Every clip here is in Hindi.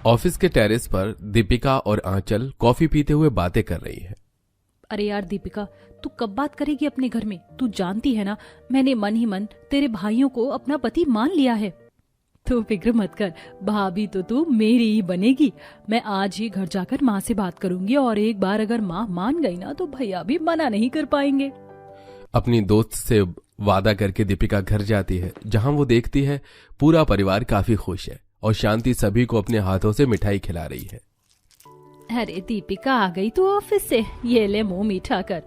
ऑफिस के टेरेस पर दीपिका और आंचल कॉफी पीते हुए बातें कर रही है। अरे यार दीपिका, तू कब बात करेगी अपने घर में? तू जानती है ना, मैंने मन ही मन तेरे भाइयों को अपना पति मान लिया है। तू फिक्र मत कर, भाभी तो तू मेरी ही बनेगी। मैं आज ही घर जाकर माँ से बात करूंगी और एक बार अगर माँ मान गई ना तो भैया भी मना नहीं कर पाएंगे। अपनी दोस्त से वादा करके दीपिका घर जाती है, जहां वो देखती है पूरा परिवार काफी खुश है और शांति सभी को अपने हाथों से मिठाई खिला रही है। अरे दीपिका, आ गई तू ऑफिस से? ये ले मुंह मीठा कर।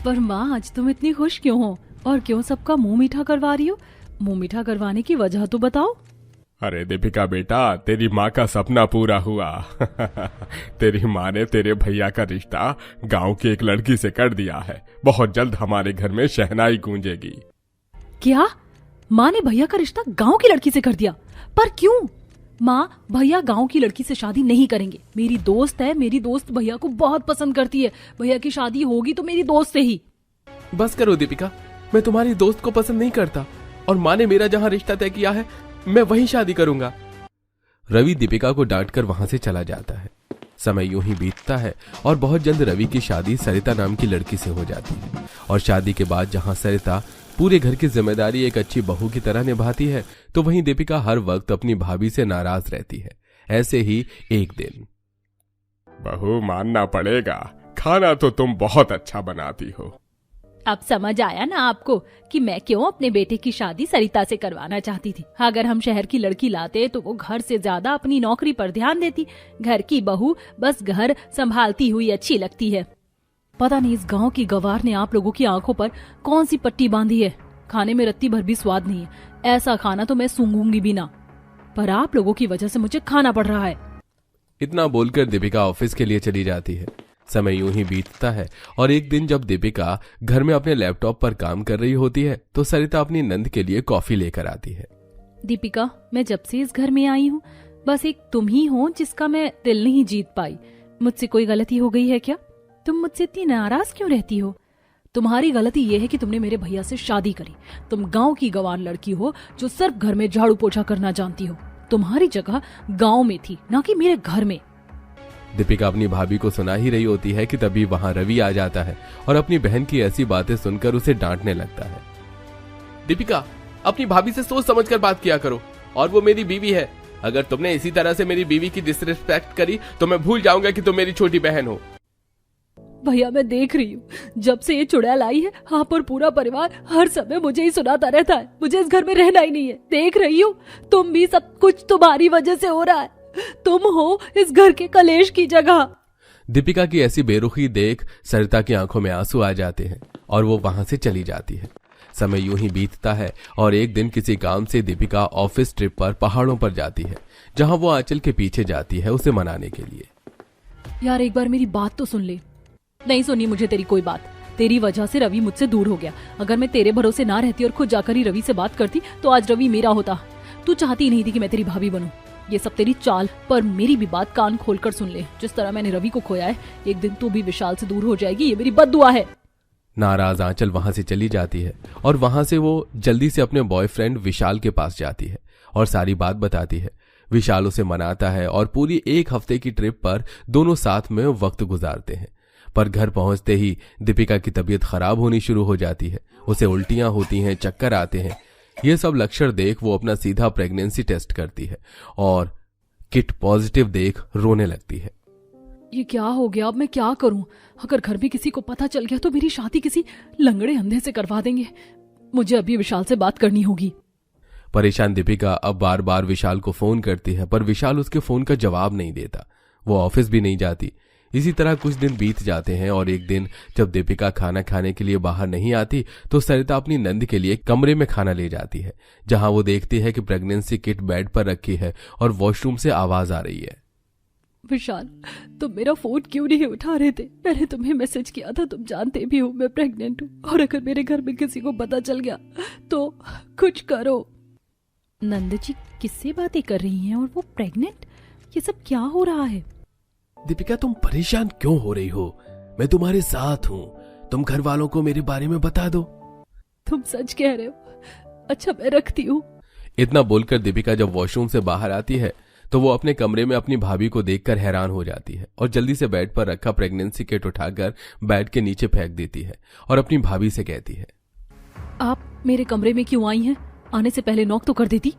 पर माँ, आज तुम इतनी खुश क्यों हो और क्यों सबका मुंह मीठा करवा रही हो? मुंह मीठा करवाने की वजह तो बताओ। अरे दीपिका बेटा, तेरी माँ का सपना पूरा हुआ। तेरी माँ ने तेरे भैया का रिश्ता गांव की एक लड़की से कर दिया है। बहुत जल्द हमारे घर में शहनाई गूंजेगी। क्या? माँ ने भैया का रिश्ता गांव की लड़की से कर दिया? पर क्यों? माँ, भैया गांव की लड़की से शादी नहीं करेंगे। मेरी दोस्त है, मेरी दोस्त भैया को बहुत पसंद करती है। भैया की शादी होगी तो मेरी दोस्त से ही। बस करो दीपिका, मैं तुम्हारी दोस्त को पसंद नहीं करता और माँ ने मेरा जहां रिश्ता तय किया है मैं वहीं शादी करूंगा। रवि दीपिका को डांटकर वहां से चला जाता है। समय यूं ही बीतता है और बहुत जल्द रवि की शादी सरिता नाम की लड़की से हो जाती है। और शादी के बाद जहां सरिता पूरे घर की जिम्मेदारी एक अच्छी बहू की तरह निभाती है, तो वहीं दीपिका हर वक्त अपनी भाभी से नाराज रहती है। ऐसे ही एक दिन, बहू मानना पड़ेगा, खाना तो तुम बहुत अच्छा बनाती हो। अब समझ आया ना आपको कि मैं क्यों अपने बेटे की शादी सरिता से करवाना चाहती थी। अगर हम शहर की लड़की लाते तो वो घर से ज्यादा अपनी नौकरी पर ध्यान देती। घर की बहू बस घर संभालती हुई अच्छी लगती है। पता नहीं इस गांव की गवार ने आप लोगों की आंखों पर कौन सी पट्टी बांधी है। खाने में रत्ती भर भी स्वाद नहीं है। ऐसा खाना तो मैं सूंघूंगी भी ना, पर आप लोगों की वजह से मुझे खाना पड़ रहा है। इतना बोलकर दीपिका ऑफिस के लिए चली जाती है। समय यूं ही बीतता है और एक दिन जब दीपिका घर में अपने लैपटॉप पर काम कर रही होती है तो सरिता अपनी नंद के लिए कॉफी लेकर आती है। दीपिका, मैं जब से इस घर में आई हूँ बस एक तुम ही हो जिसका मैं दिल नहीं जीत पाई। मुझसे कोई गलती हो गई है क्या? तुम मुझसे इतनी नाराज क्यों रहती हो? तुम्हारी गलती यह है कि तुमने मेरे भैया से शादी करी। तुम गांव की गंवार लड़की हो जो सिर्फ घर में झाड़ू पोछा करना जानती हो। तुम्हारी जगह गांव में थी, ना कि मेरे घर में। दीपिका अपनी भाभी को सुना ही रही होती है कि तभी वहां रवि आ जाता है और अपनी बहन की ऐसी बातें सुनकर उसे डांटने लगता है। दीपिका, अपनी भाभी से सोच समझकर बात किया करो, और वो मेरी बीवी है। अगर तुमने इसी तरह से मेरी बीवी की डिसरिस्पेक्ट करी तो मैं भूल जाऊंगा कि तुम मेरी छोटी बहन हो। भैया, मैं देख रही हूँ जब से ये चुड़ैल आई है आप और पूरा परिवार हर समय मुझे ही सुनाता रहता है। मुझे इस घर में रहना ही नहीं है। देख रही हूँ तुम भी, सब कुछ तुम्हारी वजह से हो रहा है। तुम हो इस घर के कलेश की जगह। दीपिका की ऐसी बेरुखी देख सरिता की आंखों में आंसू आ जाते हैं और वो वहां से चली जाती है। समय यूं ही बीतता है और एक दिन किसी काम से दीपिका ऑफिस ट्रिप पर पहाड़ों पर जाती है, जहां वो आंचल के पीछे जाती है उसे मनाने के लिए। यार एक बार मेरी बात तो सुन ले। नहीं सुनी मुझे तेरी कोई बात। तेरी वजह से रवि मुझसे दूर हो गया। अगर मैं तेरे भरोसे ना रहती और खुद जाकर ही रवि से बात करती तो आज रवि मेरा होता। तू चाहती नहीं थी कि मैं तेरी भाभी बनूं। ये सब तेरी चाल, पर मेरी भी बात कान खोलकर सुन ले। जिस तरह मैंने रवि को खोया है, एक दिन तू भी विशाल से दूर हो जाएगी। ये मेरी बद्दुआ है। नाराज आंचल वहां से चली जाती है और वहां से वो जल्दी से अपने बॉयफ्रेंड विशाल के पास जाती है और सारी बात बताती है। विशाल उसे मनाता है और पूरी एक हफ्ते की ट्रिप पर दोनों साथ में वक्त गुजारते हैं। पर घर पहुंचते ही दीपिका की तबीयत खराब होनी शुरू हो जाती है। उसे उल्टियां होती हैं, चक्कर आते हैं। ये सब लक्षण देख वो अपना सीधा प्रेगनेंसी टेस्ट करती है और किट पॉजिटिव देख रोने लगती है। ये क्या हो गया? अब मैं क्या करूं? अगर घर में किसी को पता चल गया तो मेरी शादी किसी लंगड़े अंधे से करवा देंगे। मुझे अभी विशाल से बात करनी होगी। परेशान दीपिका अब बार बार विशाल को फोन करती है, पर विशाल उसके फोन का जवाब नहीं देता। वो ऑफिस भी नहीं जाती। इसी तरह कुछ दिन बीत जाते हैं और एक दिन जब दीपिका खाना खाने के लिए बाहर नहीं आती तो सरिता अपनी नंद के लिए कमरे में खाना ले जाती है, जहां वो देखती है कि प्रेगनेंसी किट बेड पर रखी है और वॉशरूम से आवाज आ रही है। विशाल, तुम मेरा फोन क्यों नहीं उठा रहे थे? मैंने तुम्हें मैसेज किया था। तुम जानते भी हो मैं प्रेग्नेंट हूँ, और अगर मेरे घर में किसी को पता चल गया तो कुछ करो। नंद जी किससे बातें कर रही हैं और वो प्रेग्नेंट? ये सब क्या हो रहा है? दीपिका, तुम परेशान क्यों हो रही हो? मैं तुम्हारे साथ हूँ। तुम घर वालों को मेरे बारे में बता दो। तुम सच कह रहे हो? अच्छा, मैं रखती हूँ। इतना बोलकर दीपिका जब वॉशरूम से बाहर आती है तो वो अपने कमरे में अपनी भाभी को देखकर हैरान हो जाती है और जल्दी से बेड पर रखा प्रेगनेंसी किट उठाकर बेड के नीचे फेंक देती है और अपनी भाभी से कहती है, आप मेरे कमरे में क्यों आई हैं? आने से पहले नॉक तो कर देती।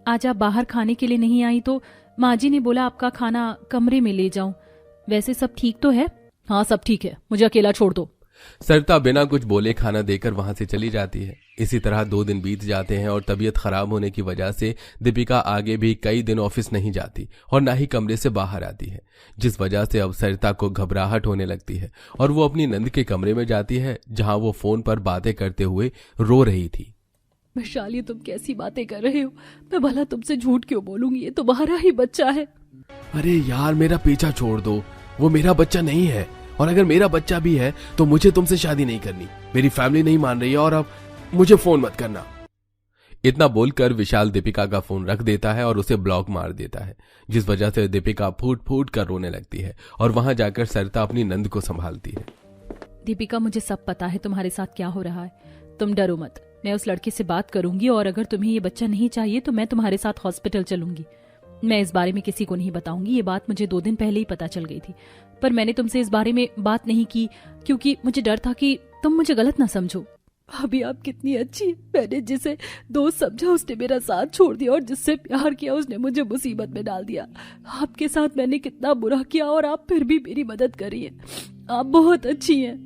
आज आप बाहर खाने के लिए नहीं आई तो माँ जी ने बोला आपका खाना कमरे में ले जाऊं। वैसे सब ठीक तो है? हाँ सब ठीक है, मुझे अकेला छोड़ दो। सरिता बिना कुछ बोले खाना देकर वहां से चली जाती है। इसी तरह 2 दिन बीत जाते हैं और तबीयत खराब होने की वजह से दीपिका आगे भी कई दिन ऑफिस नहीं जाती और ना ही कमरे से बाहर आती है, जिस वजह से अब सरिता को घबराहट होने लगती है और वो अपनी नंद के कमरे में जाती है जहां वो फोन पर बातें करते हुए रो रही थी। विशाल, ये तुम कैसी बातें कर रहे हो? मैं भला तुमसे झूठ क्यों बोलूंगी? ये तुम्हारा ही बच्चा है। अरे यार, मेरा पीछा छोड़ दो, वो मेरा बच्चा नहीं है, और अगर मेरा बच्चा भी है तो मुझे तुमसे शादी नहीं करनी। मेरी फैमिली नहीं मान रही है और अब मुझे फोन मत करना। इतना बोलकर विशाल दीपिका का फोन रख देता है और उसे ब्लॉक मार देता है, जिस वजह से दीपिका फूट फूट कर रोने लगती है और वहां जाकर सरिता अपनी नंद को संभालती है। दीपिका, मुझे सब पता है तुम्हारे साथ क्या हो रहा है। तुम डरो मत, मैं उस लड़के से बात करूंगी और अगर तुम्हें ये बच्चा नहीं चाहिए तो मैं तुम्हारे साथ हॉस्पिटल चलूंगी। मैं इस बारे में किसी को नहीं बताऊंगी। ये बात मुझे 2 दिन पहले ही पता चल गई थी, पर मैंने तुमसे इस बारे में बात नहीं की क्योंकि मुझे डर था कि तुम मुझे गलत ना समझो। भाभी, आप कितनी अच्छी है। मैंने जिसे दोस्त समझा उसने मेरा साथ छोड़ दिया और जिससे प्यार किया उसने मुझे मुसीबत में डाल दिया। आपके साथ मैंने कितना बुरा किया और आप फिर भी मेरी मदद करिए। आप बहुत अच्छी हैं।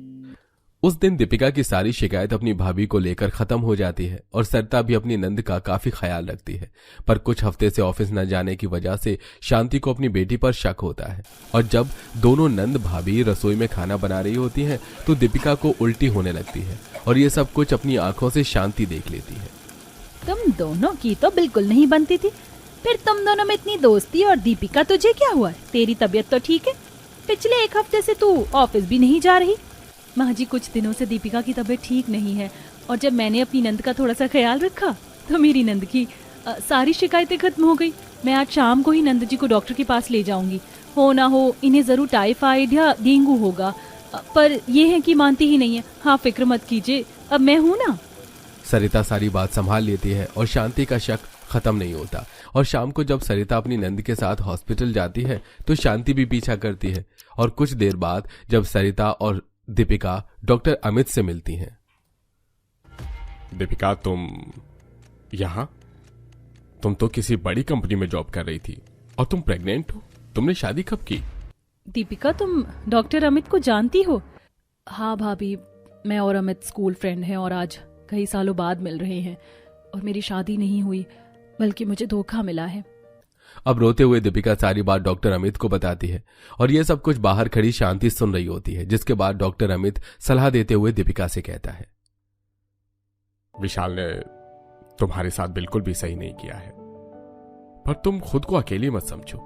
उस दिन दीपिका की सारी शिकायत अपनी भाभी को लेकर खत्म हो जाती है और सरिता भी अपनी नंद का काफी ख्याल रखती है। पर कुछ हफ्ते से ऑफिस न जाने की वजह से शांति को अपनी बेटी पर शक होता है और जब दोनों नंद भाभी रसोई में खाना बना रही होती हैं तो दीपिका को उल्टी होने लगती है और ये सब कुछ अपनी आंखों से शांति देख लेती है। तुम दोनों की तो बिल्कुल नहीं बनती थी, फिर तुम दोनों में इतनी दोस्ती। और दीपिका, तुझे क्या हुआ? तेरी तबीयत तो ठीक है? पिछले 1 हफ्ते से तू ऑफिस भी नहीं जा रही। माँ जी, कुछ दिनों से दीपिका की तबीयत ठीक नहीं है और जब मैंने अपनी नंद का थोड़ा सा ख्याल रखा तो मेरी नंद की सारी शिकायतें खत्म हो गई। मैं आज शाम को ही नंद जी को डॉक्टर के पास ले जाऊंगी। हो ना हो इन्हें जरूर टाइफाइड या डेंगू होगा, पर यह है कि मानती ही नहीं है। हाँ, फिक्र मत कीजिए, अब मैं हूँ ना। सरिता सारी बात संभाल लेती है और शांति का शक खत्म नहीं होता और शाम को जब सरिता अपनी नंद के साथ हॉस्पिटल जाती है तो शांति भी पीछा करती है और कुछ देर बाद जब सरिता और दीपिका डॉक्टर अमित से मिलती हैं। दीपिका, तुम यहां? तुम तो किसी बड़ी कंपनी में जॉब कर रही थी और तुम प्रेग्नेंट हो। तुमने शादी कब की? दीपिका, तुम डॉक्टर अमित को जानती हो? हाँ भाभी, मैं और अमित स्कूल फ्रेंड हैं और आज कई सालों बाद मिल रहे हैं और मेरी शादी नहीं हुई बल्कि मुझे धोखा मिला है। अब रोते हुए दीपिका सारी बात डॉक्टर अमित को बताती है और यह सब कुछ बाहर खड़ी शांति सुन रही होती है, जिसके बाद डॉक्टर अमित सलाह देते हुए दीपिका से कहता है, विशाल ने तुम्हारे साथ बिल्कुल भी सही नहीं किया है, पर तुम खुद को अकेली मत समझो।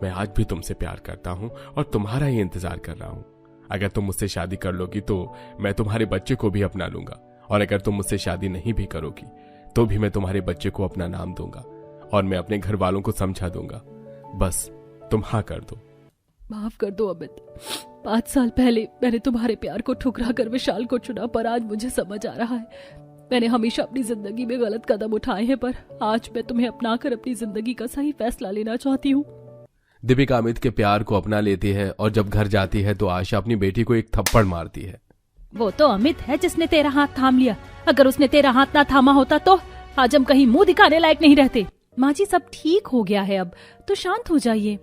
मैं आज भी तुमसे प्यार करता हूं और तुम्हारा ही इंतजार कर रहा हूं। अगर तुम मुझसे शादी कर लोगी तो मैं तुम्हारे बच्चे को भी अपना लूंगा और अगर तुम मुझसे शादी नहीं भी करोगी तो भी मैं तुम्हारे बच्चे को अपना नाम दूंगा और मैं अपने घर वालों को समझा दूंगा। बस तुम हाँ कर दो। माफ कर दो अमित, 5 साल पहले मैंने तुम्हारे प्यार को ठुकरा कर विशाल को चुना, पर आज मुझे समझ आ रहा है मैंने हमेशा अपनी जिंदगी में गलत कदम उठाए हैं, पर आज मैं तुम्हें अपनाकर अपनी जिंदगी का सही फैसला लेना चाहती हूँ। दीपिका अमित के प्यार को अपना लेती है और जब घर जाती है तो आशा अपनी बेटी को एक थप्पड़ मारती है। वो तो अमित है जिसने तेरा हाथ थाम लिया। अगर उसने तेरा हाथ ना थामा होता तो आज हम कहीं मुंह दिखाने लायक नहीं रहते। माँ जी, सब ठीक हो गया है, अब तो शांत हो जाइए।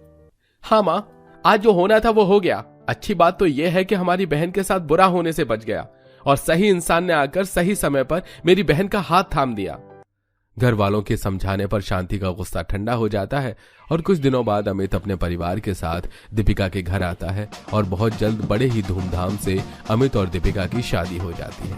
हाँ माँ, आज जो होना था वो हो गया। अच्छी बात तो यह है कि हमारी बहन के साथ बुरा होने से बच गया और सही इंसान ने आकर सही समय पर मेरी बहन का हाथ थाम दिया। घर वालों के समझाने पर शांति का गुस्सा ठंडा हो जाता है और कुछ दिनों बाद अमित अपने परिवार के साथ दीपिका के घर आता है और बहुत जल्द बड़े ही धूमधाम से अमित और दीपिका की शादी हो जाती है।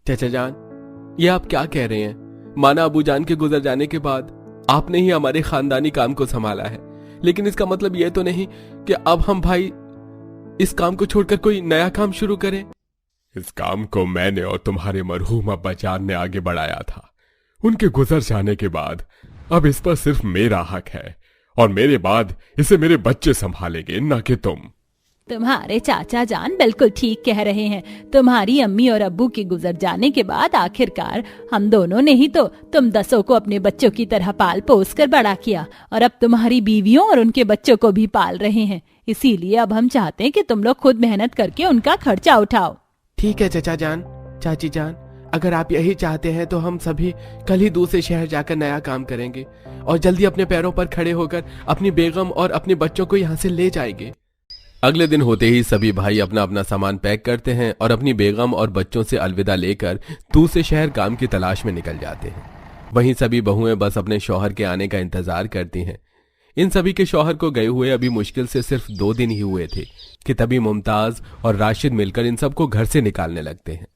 चाचा जान, ये आप क्या कह रहे हैं? माना अबू जान के गुजर जाने के बाद आपने ही हमारे खानदानी काम को संभाला है, लेकिन इसका मतलब यह तो नहीं कि अब हम भाई इस काम को छोड़कर कोई नया काम शुरू करें। इस काम को मैंने और तुम्हारे मरहूम अब्बा जान ने आगे बढ़ाया था। उनके गुजर जाने के बाद अब इस पर सिर्फ मेरा हक है और मेरे बाद इसे मेरे बच्चे संभालेंगे, न कि तुम। तुम्हारे चाचा जान बिल्कुल ठीक कह रहे हैं। तुम्हारी अम्मी और अब्बू के गुजर जाने के बाद आखिरकार हम दोनों ने ही तो तुम 10 को अपने बच्चों की तरह पाल पोस कर बड़ा किया, और अब तुम्हारी बीवियों और उनके बच्चों को भी पाल रहे हैं। इसीलिए अब हम चाहते हैं कि तुम लोग खुद मेहनत करके उनका खर्चा उठाओ। ठीक है चाचा जान, चाची जान, अगर आप यही चाहते हैं तो हम सभी कल ही दूसरे शहर जाकर नया काम करेंगे और जल्दी अपने पैरों पर खड़े होकर अपनी बेगम और अपने बच्चों को यहाँ से ले जाएंगे। अगले दिन होते ही सभी भाई अपना अपना सामान पैक करते हैं और अपनी बेगम और बच्चों से अलविदा लेकर दूसरे शहर काम की तलाश में निकल जाते हैं। वहीं सभी बहुएं बस अपने शौहर के आने का इंतजार करती हैं। इन सभी के शौहर को गए हुए अभी मुश्किल से सिर्फ 2 दिन ही हुए थे कि तभी मुमताज और राशिद मिलकर इन सबको घर से निकालने लगते हैं।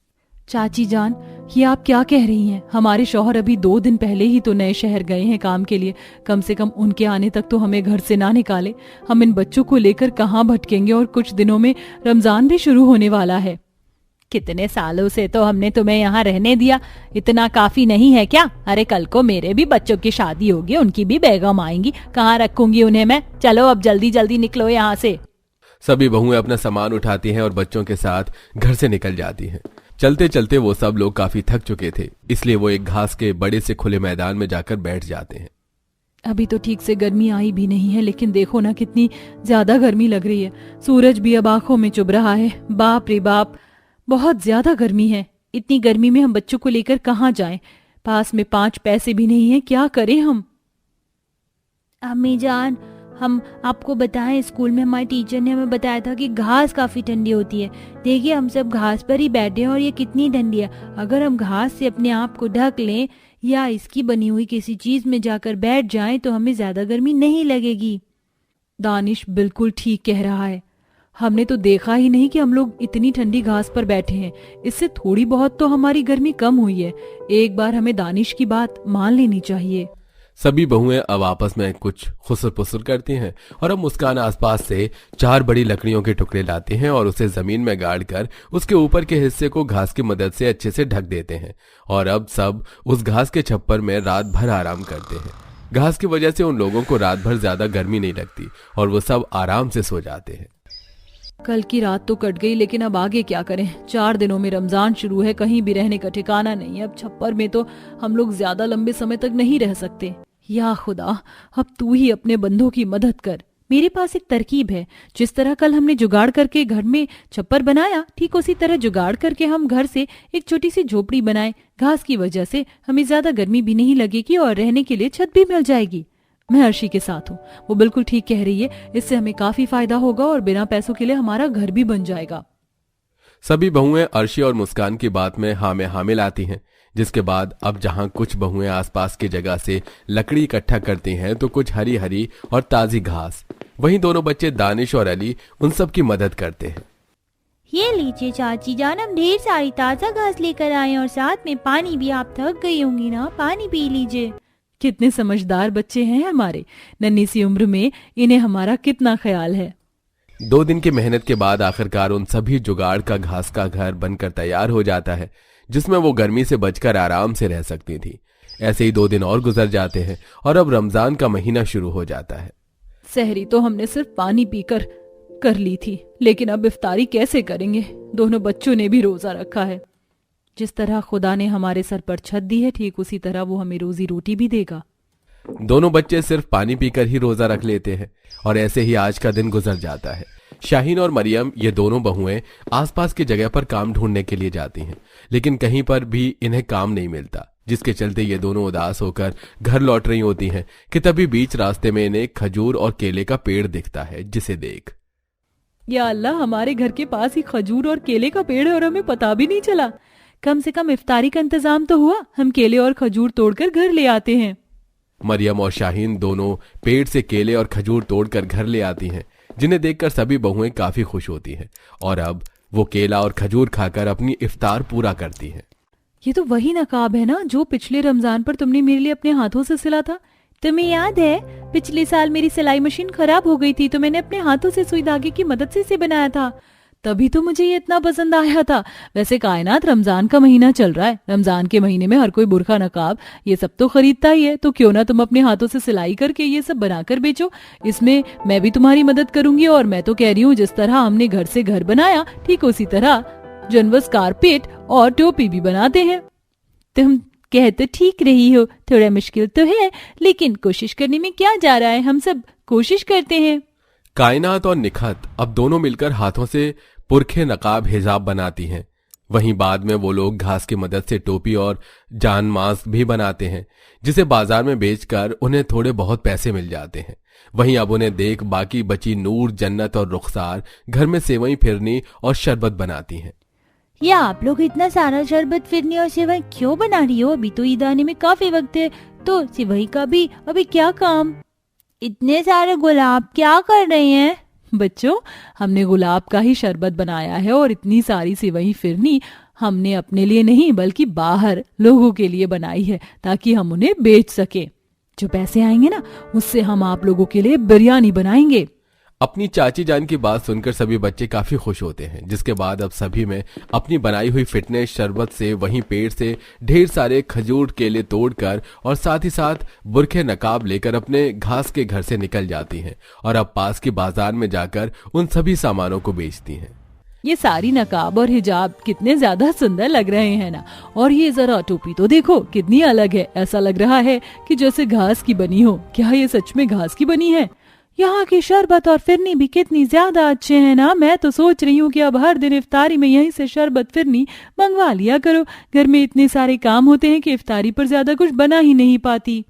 चाची जान, ये आप क्या कह रही हैं? हमारे शौहर अभी 2 दिन पहले ही तो नए शहर गए हैं काम के लिए। कम से कम उनके आने तक तो हमें घर से ना निकाले। हम इन बच्चों को लेकर कहाँ भटकेंगे, और कुछ दिनों में रमजान भी शुरू होने वाला है। कितने सालों से तो हमने तुम्हें यहाँ रहने दिया, इतना काफी नहीं है क्या? अरे कल को मेरे भी बच्चों की शादी होगी, उनकी भी बेगम आएंगी, कहाँ रखूंगी उन्हें मैं? चलो अब जल्दी जल्दी निकलो यहाँ से। सभी बहुएं अपना सामान उठाती हैं और बच्चों के साथ घर से निकल जाती हैं। चलते चलते वो सब लोग काफी थक चुके थे, इसलिए वो एक घास के बड़े से खुले मैदान में जाकर बैठ जाते हैं। अभी तो ठीक से गर्मी आई भी नहीं है, लेकिन देखो ना कितनी ज्यादा गर्मी लग रही है। सूरज भी अब आंखों में चुभ रहा है। बाप रे बाप, बहुत ज्यादा गर्मी है। इतनी गर्मी में हम बच्चों को लेकर कहाँ जाएं? पास में 5 पैसे भी नहीं है, क्या करें हम? अम्मी जान, हम आपको बताएं, स्कूल में हमारे टीचर ने हमें बताया था कि घास काफी ठंडी होती है। देखिए हम सब घास पर ही बैठे हैं और ये कितनी ठंडी है। अगर हम घास से अपने आप को ढक लें या इसकी बनी हुई किसी चीज में जाकर बैठ जाएं तो हमें ज्यादा गर्मी नहीं लगेगी। दानिश बिल्कुल ठीक कह रहा है। हमने तो देखा ही नहीं कि हम लोग इतनी ठंडी घास पर बैठे हैं। इससे थोड़ी बहुत तो हमारी गर्मी कम हुई है। एक बार हमें दानिश की बात मान लेनी चाहिए। सभी बहुएं अब आपस में कुछ खुसर पुसर करती हैं और अब मुस्कान आसपास से 4 बड़ी लकड़ियों के टुकड़े लाते हैं और उसे जमीन में गाड़ कर उसके ऊपर के हिस्से को घास की मदद से अच्छे से ढक देते हैं। और अब सब उस घास के छप्पर में रात भर आराम करते हैं। घास की वजह से उन लोगों को रात भर ज्यादा गर्मी नहीं लगती और वो सब आराम से सो जाते हैं। कल की रात तो कट गई, लेकिन अब आगे क्या करें? 4 दिनों में रमजान शुरू है, कहीं भी रहने का ठिकाना नहीं है। अब छप्पर में तो हम लोग ज्यादा लंबे समय तक नहीं रह सकते। या खुदा, अब तू ही अपने बंदों की मदद कर। मेरे पास एक तरकीब है। जिस तरह कल हमने जुगाड़ करके घर में छप्पर बनाया, ठीक उसी तरह जुगाड़ करके हम घर से एक छोटी सी झोपड़ी बनाए। घास की वजह से हमें ज्यादा गर्मी भी नहीं लगेगी और रहने के लिए छत भी मिल जाएगी। मैं अर्शी के साथ हूँ, वो बिल्कुल ठीक कह रही है। इससे हमें काफी फायदा होगा और बिना पैसों के लिए हमारा घर भी बन जाएगा। सभी बहुएं अर्शी और मुस्कान की बात में हाँ में हाँ मिलाती हैं। जिसके बाद अब जहां कुछ बहुएं आसपास की जगह से लकड़ी इकट्ठा करती हैं तो कुछ हरी हरी और ताजी घास। वहीं दोनों बच्चे दानिश और अली उन सब की मदद करते हैं। ये लीजिए चाची जान, हम ढेर सारी ताजा घास लेकर आए और साथ में पानी भी। आप थक गई होंगी ना, पानी पी लीजिए। कितने समझदार बच्चे हैं हमारे। नन्ही सी उम्र में इन्हें हमारा कितना ख्याल है। 2 दिन की मेहनत के बाद आखिरकार उन सभी जुगाड़ का घास का घर बनकर तैयार हो जाता है, जिसमें वो गर्मी से बचकर आराम से रह सकती थी। ऐसे ही 2 दिन और गुजर जाते हैं और अब रमजान का महीना शुरू हो जाता है। सहरी तो हमने सिर्फ पानी पीकर कर ली थी, लेकिन अब इफ्तारी कैसे करेंगे? दोनों बच्चों ने भी रोजा रखा है। जिस तरह खुदा ने हमारे सर पर छत दी है, ठीक उसी तरह वो हमें रोजी रोटी भी देगा। दोनों बच्चे सिर्फ पानी पीकर ही रोजा रख लेते हैं और ऐसे ही आज का दिन गुजर जाता है। शाहीन और मरियम, ये दोनों बहुएं आसपास की जगह पर काम ढूंढने के लिए जाती हैं, लेकिन कहीं पर भी इन्हें काम नहीं मिलता, जिसके चलते ये दोनों उदास होकर घर लौट रही होती हैं कि तभी बीच रास्ते में इन्हें खजूर और केले का पेड़ दिखता है, जिसे देख या अल्लाह, हमारे घर के पास ही खजूर और केले का पेड़ है और हमें पता भी नहीं चला। कम से कम इफ्तारी का इंतजाम तो हुआ। हम केले और खजूर तोड़कर घर ले आते हैं। मरियम और शाहीन दोनों पेड़ से केले और खजूर तोड़कर घर ले आती हैं, जिन्हें देखकर सभी बहुएं काफी खुश होती हैं और अब वो केला और खजूर खाकर अपनी इफ्तार पूरा करती हैं। ये तो वही नकाब है ना जो पिछले रमजान पर तुमने मेरे लिए अपने हाथों से सिला था। तुम्हें याद है, पिछले साल मेरी सिलाई मशीन खराब हो गई थी तो मैंने अपने हाथों से सुई धागे की मदद से इसे बनाया था। तभी तो मुझे ये इतना पसंद आया था। वैसे कायनात, रमजान का महीना चल रहा है, रमजान के महीने में हर कोई बुर्का नकाब ये सब तो खरीदता ही है, तो क्यों ना तुम अपने हाथों से सिलाई करके ये सब बनाकर बेचो। इसमें मैं भी तुम्हारी मदद करूंगी। और मैं तो कह रही हूँ जिस तरह हमने घर से घर बनाया, ठीक उसी तरह जनवस कारपेट और टोपी भी बनाते हैं। तुम कह तो ठीक रही हो, थोड़ा मुश्किल तो है, लेकिन कोशिश करने में क्या जा रहा है, हम सब कोशिश करते हैं। कायनात और निखत अब दोनों मिलकर हाथों से पुरखे नकाब हिजाब बनाती हैं। वहीं बाद में वो लोग घास की मदद से टोपी और जान मास्क भी बनाते हैं, जिसे बाजार में बेचकर उन्हें थोड़े बहुत पैसे मिल जाते हैं। वहीं अब उन्हें देख बाकी बची नूर, जन्नत और रुखसार घर में सेवई, फिरनी और शरबत बनाती हैं। ये आप लोग इतना सारा शरबत, फिरनी और सेवई क्यों बना रही हो? अभी तो ईद आने में काफी वक्त है, तो सेवई का भी अभी क्या काम? इतने सारे गुलाब क्या कर रहे हैं? बच्चों, हमने गुलाब का ही शरबत बनाया है और इतनी सारी सेवई फिरनी हमने अपने लिए नहीं बल्कि बाहर लोगों के लिए बनाई है, ताकि हम उन्हें बेच सके। जो पैसे आएंगे ना, उससे हम आप लोगों के लिए बिरयानी बनाएंगे। अपनी चाची जान की बात सुनकर सभी बच्चे काफी खुश होते हैं, जिसके बाद अब सभी में अपनी बनाई हुई फिटनेस शरबत से वहीं पेड़ से ढेर सारे खजूर केले तोड़कर और साथ ही साथ बुरखे नकाब लेकर अपने घास के घर से निकल जाती हैं और अब पास की बाजार में जाकर उन सभी सामानों को बेचती हैं। ये सारी नकाब और हिजाब कितने ज्यादा सुंदर लग रहे हैं ना। और ये जरा टोपी तो देखो कितनी अलग है, ऐसा लग रहा है कि जैसे घास की बनी हो। क्या ये सच में घास की बनी है? यहाँ की शरबत और फिरनी भी कितनी ज्यादा अच्छे हैं ना। मैं तो सोच रही हूँ कि अब हर दिन इफ्तारी में यहीं से शरबत फिरनी मंगवा लिया करो। घर में इतने सारे काम होते हैं कि इफ्तारी पर ज्यादा कुछ बना ही नहीं पाती।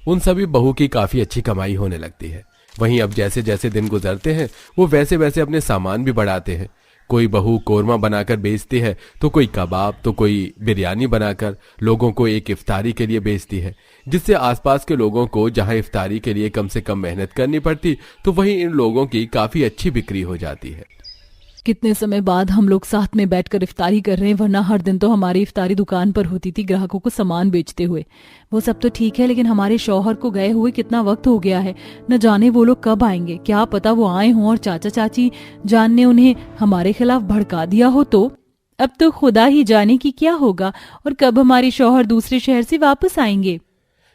उन सभी बहू की काफी अच्छी कमाई होने लगती है। वहीं अब जैसे जैसे दिन गुजरते हैं वो वैसे वैसे अपने सामान भी बढ़ाते हैं। कोई बहू कोरमा बनाकर बेचती है, तो कोई कबाब, तो कोई बिरयानी बनाकर लोगों को एक इफ्तारी के लिए बेचती है, जिससे आसपास के लोगों को जहां इफ्तारी के लिए कम से कम मेहनत करनी पड़ती, तो वहीं इन लोगों की काफी अच्छी बिक्री हो जाती है। कितने समय बाद हम लोग साथ में बैठकर इफ्तारी कर रहे हैं, वरना हर दिन तो हमारी इफ्तारी दुकान पर होती थी ग्राहकों को सामान बेचते हुए। वो सब तो ठीक है, लेकिन हमारे शौहर को गए हुए कितना वक्त हो गया है। न जाने वो लोग कब आएंगे। क्या पता वो आए हों और चाचा चाची जान ने उन्हें हमारे खिलाफ भड़का दिया हो। तो अब तो खुदा ही जाने की क्या होगा और कब हमारे शौहर दूसरे शहर से वापस आएंगे।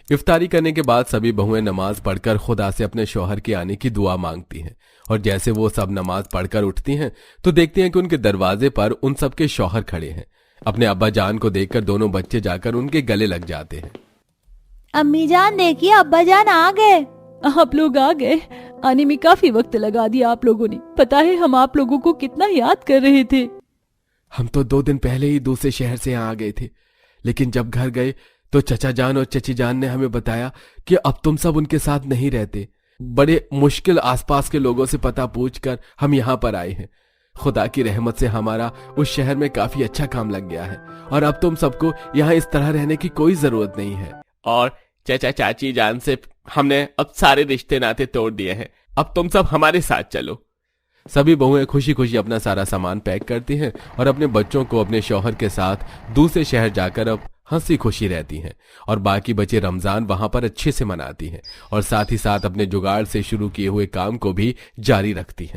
इफ्तारी करने के बाद सभी बहुएं नमाज पढ़कर खुदा से अपने शौहर के आने की दुआ मांगती हैं और जैसे वो सब नमाज पढ़कर उठती हैं तो देखती हैं कि उनके दरवाजे पर उन सब के शौहर खड़े हैं। अपने अब्बा जान को देखकर दोनों बच्चे जाकर उनके गले लग जाते हैं। अम्मी जान देखिए, अब्बा जान आ गए। आप लोग आ गए? आने में काफी वक्त लगा दिया आप लोगों ने। पता है हम आप लोगों को कितना याद कर रहे थे। हम तो 2 दिन पहले ही दूसरे शहर से यहाँ आ गए थे, लेकिन जब घर गए तो चचा जान और चची जान ने हमें बताया कि अब तुम सब उनके साथ नहीं रहते। बड़े मुश्किल आसपास के लोगों से पता पूछकर हम यहाँ पर आए हैं। खुदा की रहमत से हमारा उस शहर में काफी अच्छा काम लग गया है और अब तुम सबको यहाँ इस तरह रहने की कोई जरूरत नहीं है। और चचा चाची जान से हमने अब सारे रिश्ते नाते तोड़ दिए हैं। अब तुम सब हमारे साथ चलो। सभी बहुएं खुशी खुशी अपना सारा सामान पैक करती हैं और अपने बच्चों को अपने शौहर के साथ दूसरे शहर जाकर अब हंसी खुशी रहती हैं और बाकी बचे रमजान वहां पर अच्छे से मनाती हैं और साथ ही साथ अपने जुगाड़ से शुरू किए हुए काम को भी जारी रखती हैं।